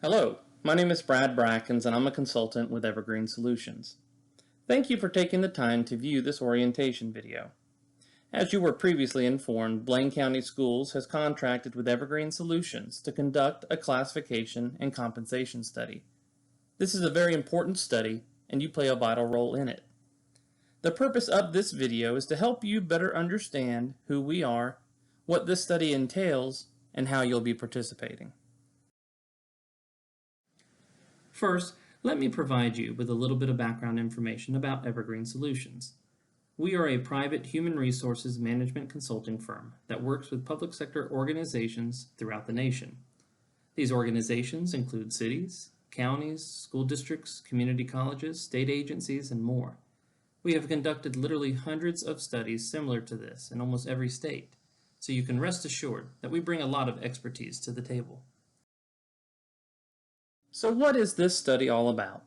Hello, my name is Brad Brackens and I'm a consultant with Evergreen Solutions. Thank you for taking the time to view this orientation video. As you were previously informed, Blaine County Schools has contracted with Evergreen Solutions to conduct a classification and compensation study. This is a very important study and you play a vital role in it. The purpose of this video is to help you better understand who we are, what this study entails, and how you'll be participating. First, let me provide you with a little bit of background information about Evergreen Solutions. We are a private human resources management consulting firm that works with public sector organizations throughout the nation. These organizations include cities, counties, school districts, community colleges, state agencies, and more. We have conducted literally hundreds of studies similar to this in almost every state, so you can rest assured that we bring a lot of expertise to the table. So what is this study all about?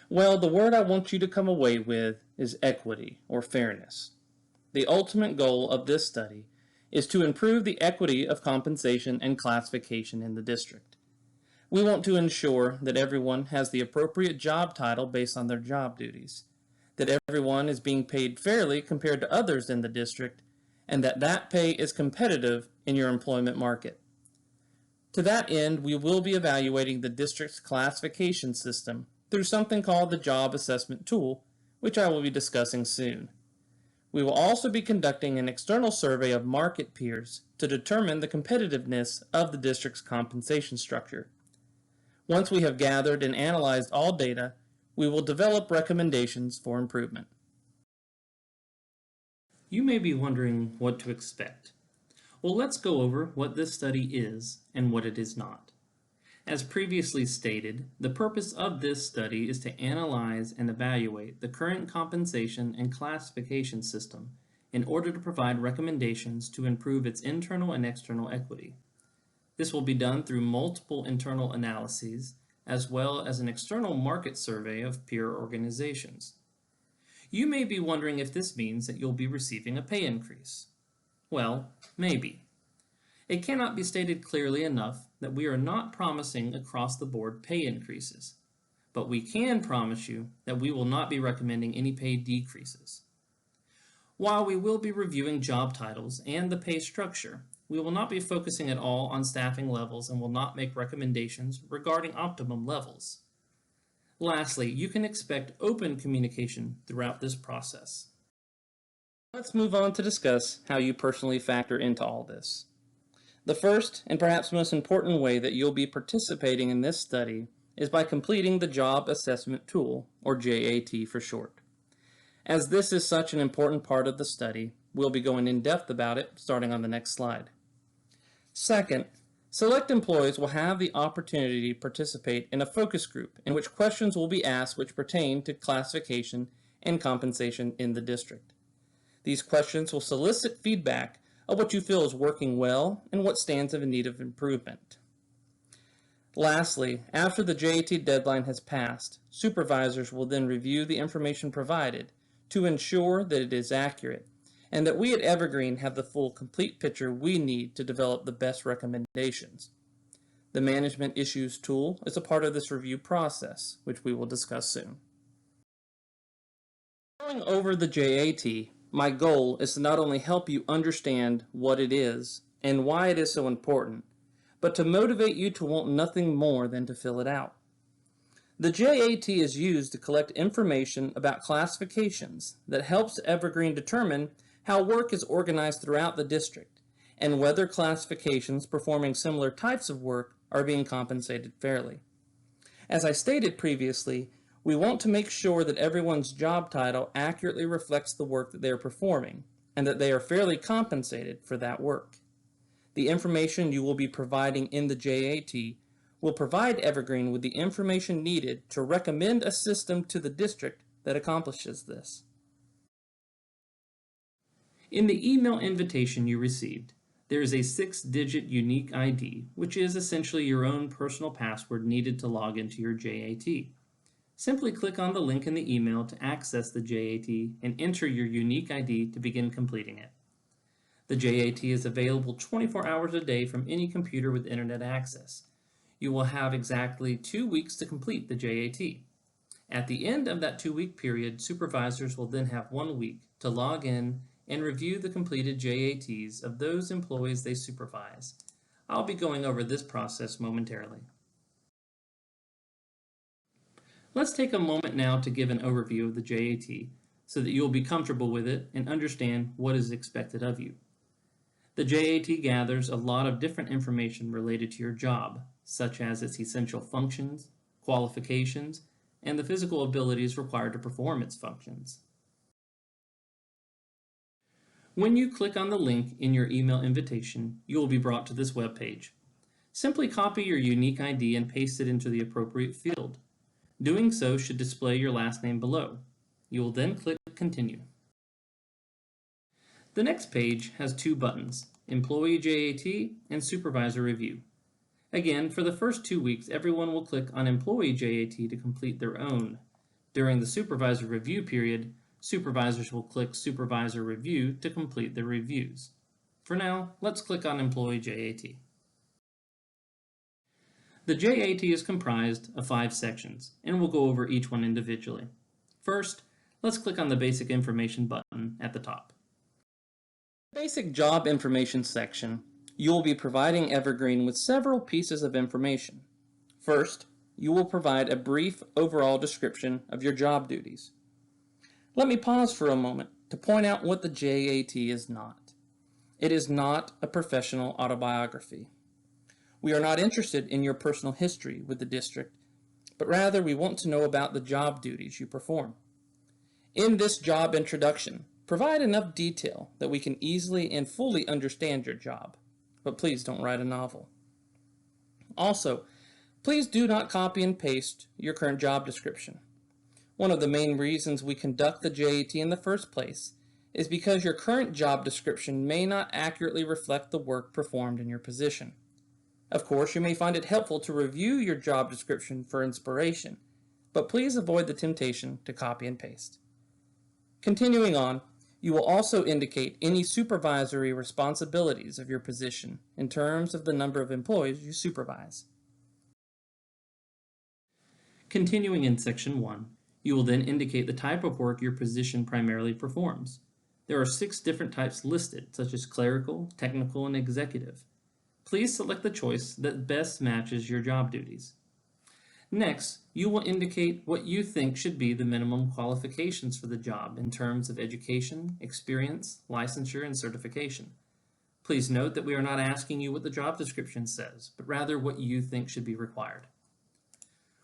Well, the word I want you to come away with is equity or fairness. The ultimate goal of this study is to improve the equity of compensation and classification in the district. We want to ensure that everyone has the appropriate job title based on their job duties, that everyone is being paid fairly compared to others in the district, and that that pay is competitive in your employment market. To that end, we will be evaluating the district's classification system through something called the Job Assessment Tool, which I will be discussing soon. We will also be conducting an external survey of market peers to determine the competitiveness of the district's compensation structure. Once we have gathered and analyzed all data, we will develop recommendations for improvement. You may be wondering what to expect. Well, let's go over what this study is and what it is not. As previously stated, the purpose of this study is to analyze and evaluate the current compensation and classification system in order to provide recommendations to improve its internal and external equity. This will be done through multiple internal analyses as well as an external market survey of peer organizations. You may be wondering if this means that you'll be receiving a pay increase. Well, maybe. It cannot be stated clearly enough that we are not promising across-the-board pay increases, but we can promise you that we will not be recommending any pay decreases. While we will be reviewing job titles and the pay structure, we will not be focusing at all on staffing levels and will not make recommendations regarding optimum levels. Lastly, you can expect open communication throughout this process. Let's move on to discuss how you personally factor into all this. The first and perhaps most important way that you'll be participating in this study is by completing the Job Assessment Tool, or JAT for short. As this is such an important part of the study, we'll be going in depth about it starting on the next slide. Second, select employees will have the opportunity to participate in a focus group in which questions will be asked which pertain to classification and compensation in the district. These questions will solicit feedback of what you feel is working well and what stands in need of improvement. Lastly, after the JAT deadline has passed, supervisors will then review the information provided to ensure that it is accurate and that we at Evergreen have the full complete picture we need to develop the best recommendations. The Management Issues Tool is a part of this review process, which we will discuss soon. Going over the JAT, my goal is to not only help you understand what it is and why it is so important, but to motivate you to want nothing more than to fill it out. The JAT is used to collect information about classifications that helps Evergreen determine how work is organized throughout the district and whether classifications performing similar types of work are being compensated fairly. As I stated previously, we want to make sure that everyone's job title accurately reflects the work that they are performing and that they are fairly compensated for that work. The information you will be providing in the JAT will provide Evergreen with the information needed to recommend a system to the district that accomplishes this. In the email invitation you received, there is a 6-digit unique ID, which is essentially your own personal password needed to log into your JAT. Simply click on the link in the email to access the JAT and enter your unique ID to begin completing it. The JAT is available 24 hours a day from any computer with internet access. You will have exactly 2 weeks to complete the JAT. At the end of that 2-week period, supervisors will then have 1 week to log in and review the completed JATs of those employees they supervise. I'll be going over this process momentarily. Let's take a moment now to give an overview of the JAT so that you'll be comfortable with it and understand what is expected of you. The JAT gathers a lot of different information related to your job, such as its essential functions, qualifications, and the physical abilities required to perform its functions. When you click on the link in your email invitation, you will be brought to this web page. Simply copy your unique ID and paste it into the appropriate field. Doing so should display your last name below. You will then click Continue. The next page has 2 buttons, Employee JAT and Supervisor Review. Again, for the first 2 weeks, everyone will click on Employee JAT to complete their own. During the Supervisor Review period, supervisors will click Supervisor Review to complete their reviews. For now, let's click on Employee JAT. The JAT is comprised of 5 sections, and we'll go over each one individually. First, let's click on the Basic Information button at the top. The Basic Job Information section, you will be providing Evergreen with several pieces of information. First, you will provide a brief overall description of your job duties. Let me pause for a moment to point out what the JAT is not. It is not a professional autobiography. We are not interested in your personal history with the district, but rather we want to know about the job duties you perform. In this job introduction, provide enough detail that we can easily and fully understand your job, but please don't write a novel. Also, please do not copy and paste your current job description. One of the main reasons we conduct the JAT in the first place is because your current job description may not accurately reflect the work performed in your position. Of course, you may find it helpful to review your job description for inspiration, but please avoid the temptation to copy and paste. Continuing on, you will also indicate any supervisory responsibilities of your position in terms of the number of employees you supervise. Continuing in Section 1, you will then indicate the type of work your position primarily performs. There are 6 different types listed, such as clerical, technical, and executive. Please select the choice that best matches your job duties. Next, you will indicate what you think should be the minimum qualifications for the job in terms of education, experience, licensure, and certification. Please note that we are not asking you what the job description says, but rather what you think should be required.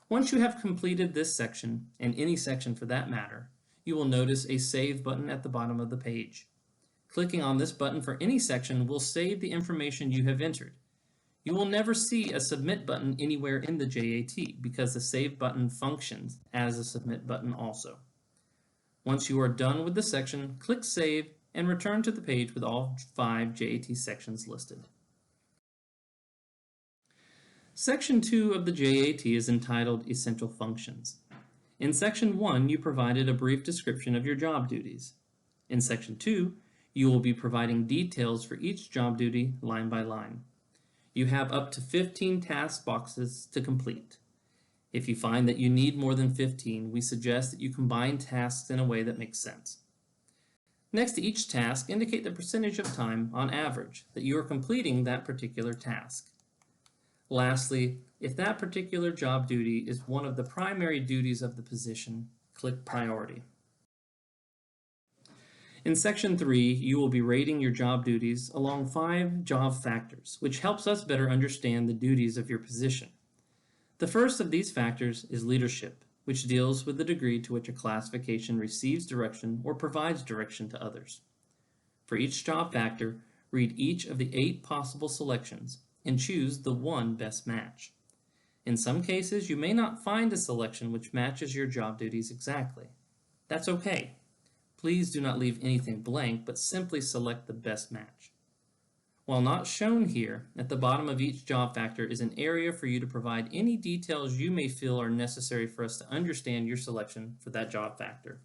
Once you have completed this section, and any section for that matter, you will notice a Save button at the bottom of the page. Clicking on this button for any section will save the information you have entered. You will never see a Submit button anywhere in the JAT because the Save button functions as a Submit button also. Once you are done with the section, click Save and return to the page with all 5 JAT sections listed. Section 2 of the JAT is entitled Essential Functions. In Section 1, you provided a brief description of your job duties. In Section 2, you will be providing details for each job duty line by line. You have up to 15 task boxes to complete. If you find that you need more than 15, we suggest that you combine tasks in a way that makes sense. Next to each task, indicate the percentage of time, on average, that you are completing that particular task. Lastly, if that particular job duty is one of the primary duties of the position, click Priority. In Section 3, you will be rating your job duties along 5 job factors, which helps us better understand the duties of your position. The first of these factors is leadership, which deals with the degree to which a classification receives direction or provides direction to others. For each job factor, read each of the 8 possible selections and choose the one best match. In some cases, you may not find a selection which matches your job duties exactly. That's okay. Please do not leave anything blank, but simply select the best match. While not shown here, at the bottom of each job factor is an area for you to provide any details you may feel are necessary for us to understand your selection for that job factor.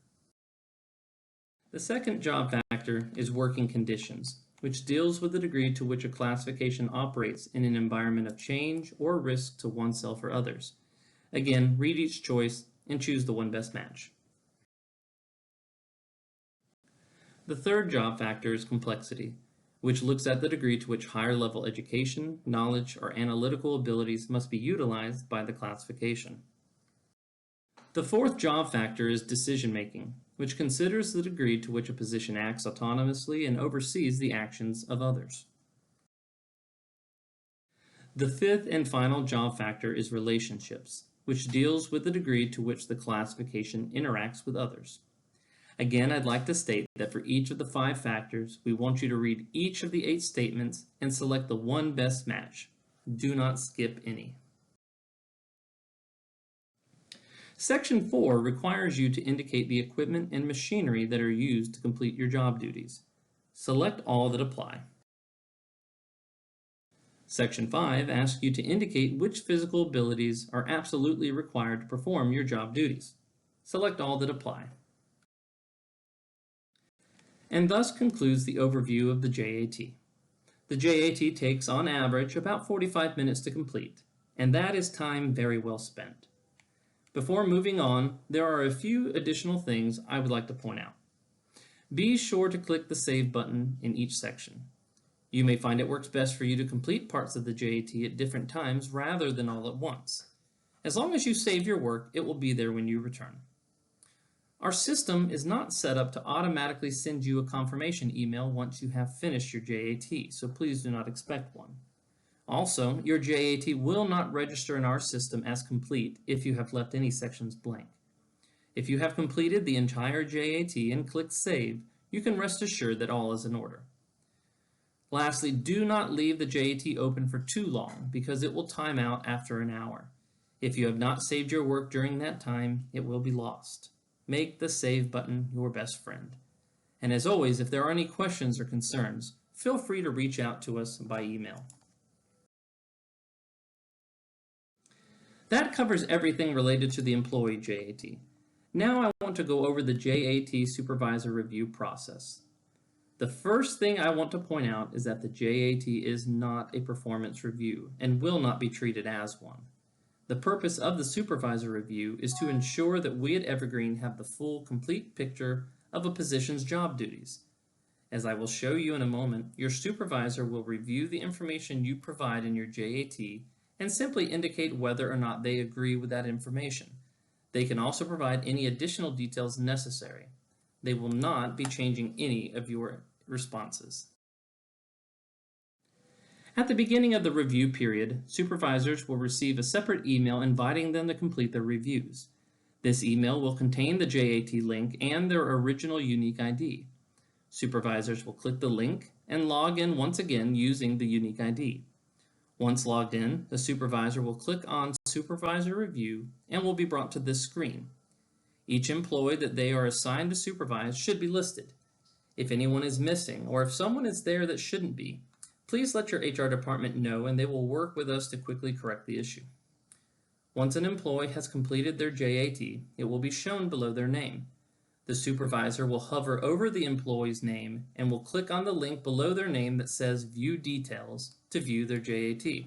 The second job factor is working conditions, which deals with the degree to which a classification operates in an environment of change or risk to oneself or others. Again, read each choice and choose the one best match. The third job factor is complexity, which looks at the degree to which higher level education, knowledge, or analytical abilities must be utilized by the classification. The fourth job factor is decision making, which considers the degree to which a position acts autonomously and oversees the actions of others. The fifth and final job factor is relationships, which deals with the degree to which the classification interacts with others. Again, I'd like to state that for each of the 5 factors, we want you to read each of the 8 statements and select the one best match. Do not skip any. Section 4 requires you to indicate the equipment and machinery that are used to complete your job duties. Select all that apply. Section 5 asks you to indicate which physical abilities are absolutely required to perform your job duties. Select all that apply. And thus concludes the overview of the JAT. The JAT takes on average about 45 minutes to complete, and that is time very well spent. Before moving on, there are a few additional things I would like to point out. Be sure to click the Save button in each section. You may find it works best for you to complete parts of the JAT at different times rather than all at once. As long as you save your work, it will be there when you return. Our system is not set up to automatically send you a confirmation email once you have finished your JAT, so please do not expect one. Also, your JAT will not register in our system as complete if you have left any sections blank. If you have completed the entire JAT and clicked Save, you can rest assured that all is in order. Lastly, do not leave the JAT open for too long because it will time out after an hour. If you have not saved your work during that time, it will be lost. Make the Save button your best friend. And as always, if there are any questions or concerns, feel free to reach out to us by email. That covers everything related to the employee JAT. Now I want to go over the JAT supervisor review process. The first thing I want to point out is that the JAT is not a performance review and will not be treated as one. The purpose of the supervisor review is to ensure that we at Evergreen have the full, complete picture of a position's job duties. As I will show you in a moment, your supervisor will review the information you provide in your JAT and simply indicate whether or not they agree with that information. They can also provide any additional details necessary. They will not be changing any of your responses. At the beginning of the review period, supervisors will receive a separate email inviting them to complete their reviews. This email will contain the JAT link and their original unique ID. Supervisors will click the link and log in once again using the unique ID. Once logged in, the supervisor will click on Supervisor Review and will be brought to this screen. Each employee that they are assigned to supervise should be listed. If anyone is missing or if someone is there that shouldn't be, please let your HR department know and they will work with us to quickly correct the issue. Once an employee has completed their JAT, it will be shown below their name. The supervisor will hover over the employee's name and will click on the link below their name that says View Details to view their JAT.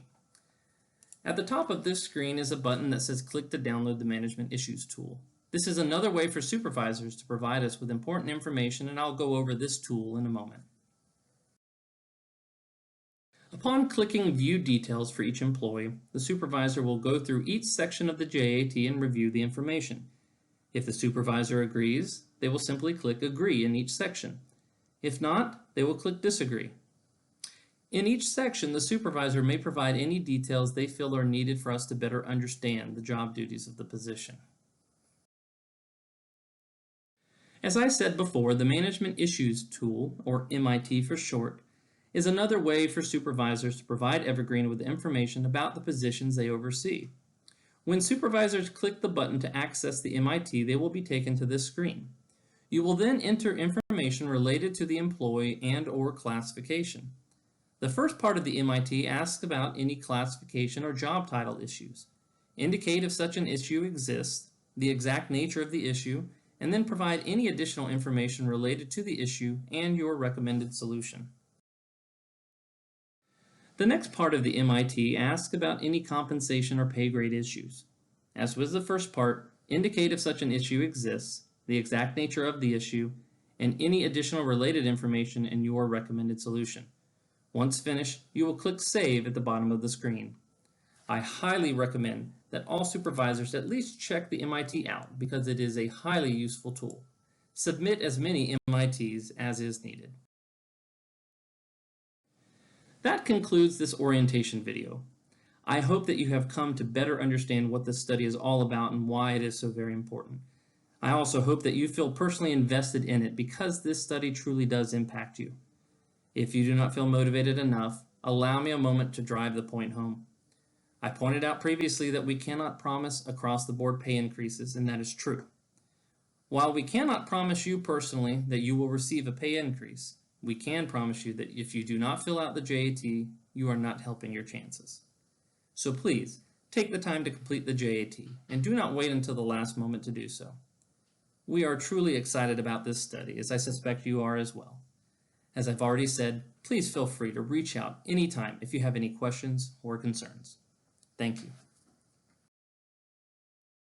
At the top of this screen is a button that says Click to download the Management Issues tool. This is another way for supervisors to provide us with important information, and I'll go over this tool in a moment. Upon clicking View Details for each employee, the supervisor will go through each section of the JAT and review the information. If the supervisor agrees, they will simply click Agree in each section. If not, they will click Disagree. In each section, the supervisor may provide any details they feel are needed for us to better understand the job duties of the position. As I said before, the Management Issues tool, or MIT for short, is another way for supervisors to provide Evergreen with information about the positions they oversee. When supervisors click the button to access the MIT, they will be taken to this screen. You will then enter information related to the employee and/or classification. The first part of the MIT asks about any classification or job title issues. Indicate if such an issue exists, the exact nature of the issue, and then provide any additional information related to the issue and your recommended solution. The next part of the MIT asks about any compensation or pay grade issues. As with the first part, indicate if such an issue exists, the exact nature of the issue, and any additional related information in your recommended solution. Once finished, you will click Save at the bottom of the screen. I highly recommend that all supervisors at least check the MIT out because it is a highly useful tool. Submit as many MITs as is needed. That concludes this orientation video. I hope that you have come to better understand what this study is all about and why it is so very important. I also hope that you feel personally invested in it because this study truly does impact you. If you do not feel motivated enough, allow me a moment to drive the point home. I pointed out previously that we cannot promise across-the-board pay increases, and that is true. While we cannot promise you personally that you will receive a pay increase, we can promise you that if you do not fill out the JAT, you are not helping your chances. So please, take the time to complete the JAT, and do not wait until the last moment to do so. We are truly excited about this study, as I suspect you are as well. As I've already said, please feel free to reach out anytime if you have any questions or concerns. Thank you.